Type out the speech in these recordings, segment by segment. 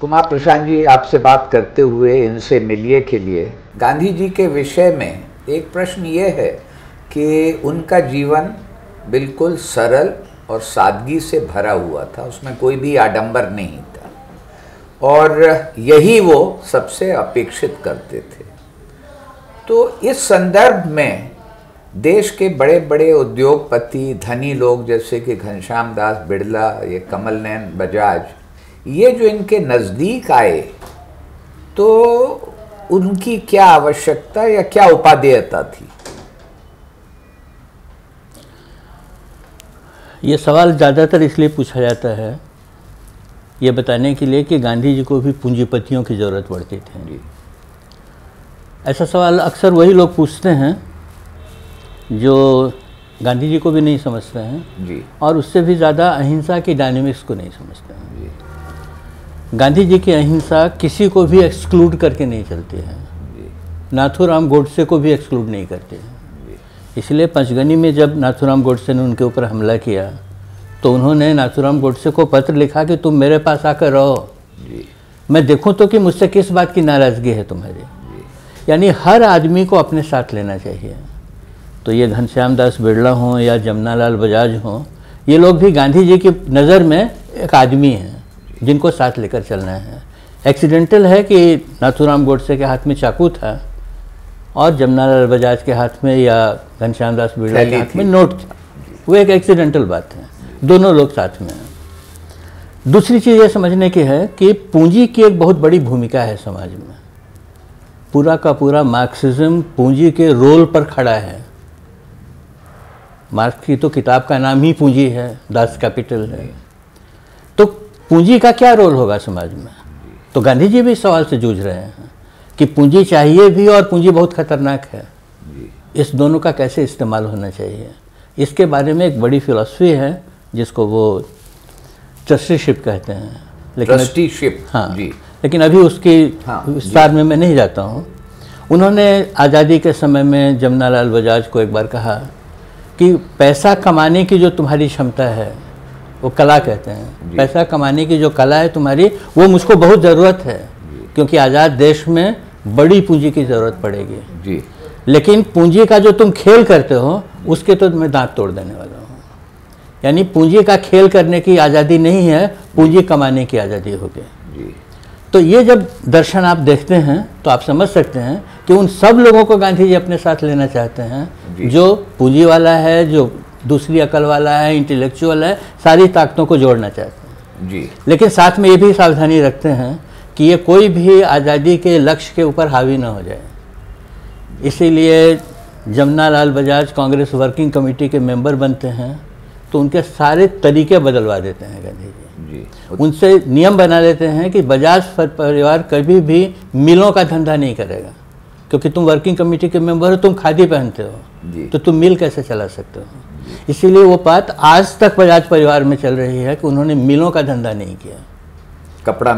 कुमार प्रशांत जी, आपसे बात करते हुए इनसे मिलिए के लिए गांधी जी के विषय में एक प्रश्न ये है कि उनका जीवन बिल्कुल सरल और सादगी से भरा हुआ था, उसमें कोई भी आडंबर नहीं था और यही वो सबसे अपेक्षित करते थे। तो इस संदर्भ में देश के बड़े बड़े उद्योगपति, धनी लोग जैसे कि घनश्याम दास बिड़ला, ये कमल नयन बजाज, ये जो इनके नज़दीक आए तो उनकी क्या आवश्यकता या क्या उपादेयता थी? ये सवाल ज़्यादातर इसलिए पूछा जाता है ये बताने के लिए कि गांधी जी को भी पूंजीपतियों की ज़रूरत पड़ती थी। ऐसा सवाल अक्सर वही लोग पूछते हैं जो गांधी जी को भी नहीं समझते हैं जी। और उससे भी ज़्यादा अहिंसा की डायनेमिक्स को नहीं समझते हैं जी। गांधी जी की अहिंसा किसी को भी एक्सक्लूड करके नहीं चलती है, नाथूराम गोडसे को भी एक्सक्लूड नहीं करती है। इसलिए पंचगनी में जब नाथूराम गोडसे ने उनके ऊपर हमला किया तो उन्होंने नाथूराम गोडसे को पत्र लिखा कि तुम मेरे पास आकर रहो, मैं देखूं तो कि मुझसे किस बात की नाराज़गी है तुम्हारी। यानी हर आदमी को अपने साथ लेना चाहिए। तो ये घनश्याम दास बिड़ला हों या जमनालाल बजाज हों, ये लोग भी गांधी जी की नज़र में एक आदमी हैं जिनको साथ लेकर चलना है। एक्सीडेंटल है कि नाथूराम गोडसे के हाथ में चाकू था और जमनालाल बजाज के हाथ में या घनश्याम दास बिड़ला के हाथ में नोट था, वो एक एक्सीडेंटल बात है, दोनों लोग साथ में हैं। दूसरी चीज़ ये समझने की है कि पूंजी की एक बहुत बड़ी भूमिका है समाज में। पूरा का पूरा मार्क्सिज्म पूंजी के रोल पर खड़ा है। मार्क्स की तो किताब का नाम ही पूंजी है, दास कैपिटल है। तो पूंजी का क्या रोल होगा समाज में? तो गांधी जी भी इस सवाल से जूझ रहे हैं कि पूंजी चाहिए भी और पूंजी बहुत खतरनाक है, इस दोनों का कैसे इस्तेमाल होना चाहिए। इसके बारे में एक बड़ी फिलॉसफी है जिसको वो ट्रस्टीशिप कहते हैं, लेकिन ट्रस्टीशिप, हाँ जी। लेकिन अभी उसकी विस्तार में मैं नहीं जाता हूँ। उन्होंने आज़ादी के समय में जमनालाल बजाज को एक बार कहा कि पैसा कमाने की जो तुम्हारी क्षमता है, वो कला कहते हैं, पैसा कमाने की जो कला है तुम्हारी, वो मुझको बहुत ज़रूरत है क्योंकि आज़ाद देश में बड़ी पूंजी की ज़रूरत पड़ेगी जी। लेकिन पूंजी का जो तुम खेल करते हो उसके तो मैं दांत तोड़ देने वाला हूँ। यानी पूंजी का खेल करने की आज़ादी नहीं है, पूंजी कमाने की आज़ादी होगी। तो ये जब दर्शन आप देखते हैं तो आप समझ सकते हैं कि उन सब लोगों को गांधी जी अपने साथ लेना चाहते हैं जो पूंजी वाला है, जो दूसरी अकल वाला है, इंटेलेक्चुअल है, सारी ताकतों को जोड़ना चाहते हैं जी। लेकिन साथ में ये भी सावधानी रखते हैं कि ये कोई भी आज़ादी के लक्ष्य के ऊपर हावी ना हो जाए। इसीलिए जमनालाल बजाज कांग्रेस वर्किंग कमेटी के मेंबर बनते हैं तो उनके सारे तरीके बदलवा देते हैं गांधी जी। उनसे नियम बना लेते हैं कि बजाज परिवार कभी भी मिलों का धंधा नहीं करेगा क्योंकि तुम वर्किंग कमेटी के मेंबर हो, तुम खादी पहनते हो तो तुम मिल कैसे चला सकते हो। इसीलिए वो बात आज तक बजाज परिवार में चल रही है कि उन्होंने मिलों का धंधा नहीं किया, कपड़ा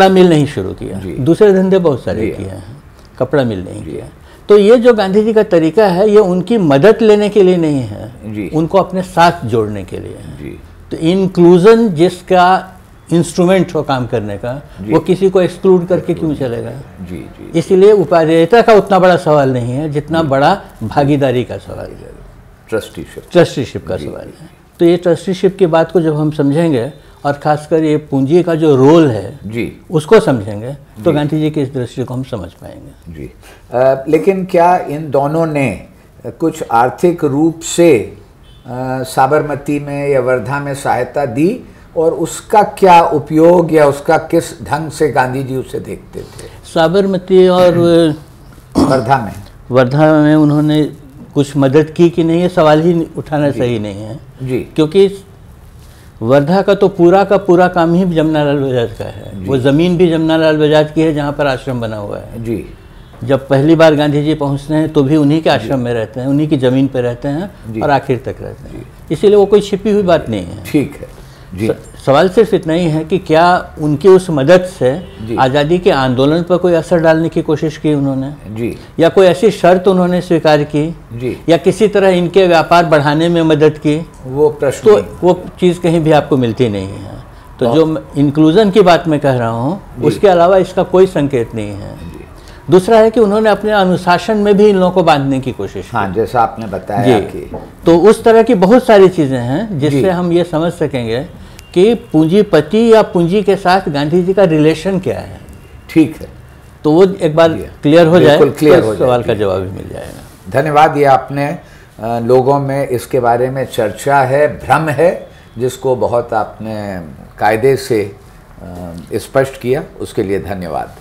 मिल नहीं शुरू किया, दूसरे धंधे बहुत सारे किए हैं, कपड़ा मिल नहीं किया। तो ये जो गांधी जी का तरीका है ये उनकी मदद लेने के लिए नहीं है, उनको अपने साथ जोड़ने के लिए है। तो इंक्लूजन जिसका इंस्ट्रूमेंट हो काम करने का, वो किसी को एक्सक्लूड करके क्यों चलेगा। इसीलिए उपादेयता का उतना बड़ा सवाल नहीं है जितना बड़ा भागीदारी का सवाल है, ट्रस्टीशिप का सवाल है। तो ये ट्रस्टीशिप की बात को जब हम समझेंगे और खासकर ये पूंजी का जो रोल है उसको समझेंगे तो गांधी जी की इस दृष्टि को हम समझ पाएंगे जी। लेकिन क्या इन दोनों ने कुछ आर्थिक रूप से साबरमती में या वर्धा में सहायता दी और उसका क्या उपयोग या उसका किस ढंग से गांधी जी उसे देखते थे? साबरमती और वर्धा में उन्होंने कुछ मदद की कि नहीं, ये सवाल ही उठाना सही नहीं है जी। क्योंकि वर्धा का तो पूरा काम ही जमनालाल बजाज का है। वो ज़मीन भी जमनालाल बजाज की है जहाँ पर आश्रम बना हुआ है जी। जब पहली बार गांधी जी पहुँचते हैं तो भी उन्हीं के आश्रम में रहते हैं, उन्हीं की ज़मीन पर रहते हैं और आखिर तक रहते हैं। इसीलिए वो कोई छिपी हुई बात नहीं है। ठीक है जी। सवाल सिर्फ इतना ही है कि क्या उनकी उस मदद से आज़ादी के आंदोलन पर कोई असर डालने की कोशिश की उन्होंने जी, या कोई ऐसी शर्त उन्होंने स्वीकार की जी, या किसी तरह इनके व्यापार बढ़ाने में मदद की, वो प्रश्न तो वो चीज़ कहीं भी आपको मिलती नहीं है। तो जो इंक्लूजन की बात मैं कह रहा हूँ उसके अलावा इसका कोई संकेत नहीं है। दूसरा है कि उन्होंने अपने अनुशासन में भी इन लोगों को बांधने की कोशिश की। हाँ, जैसा आपने बताया कि तो उस तरह की बहुत सारी चीज़ें हैं जिससे हम ये समझ सकेंगे कि पूंजीपति या पूंजी के साथ गांधी जी का रिलेशन क्या है। ठीक है, तो वो एक बार क्लियर हो जाए, क्लियर तो सवाल का जवाब भी मिल जाएगा। धन्यवाद। ये आपने लोगों में इसके बारे में चर्चा है, भ्रम है, जिसको बहुत आपने कायदे से स्पष्ट किया, उसके लिए धन्यवाद।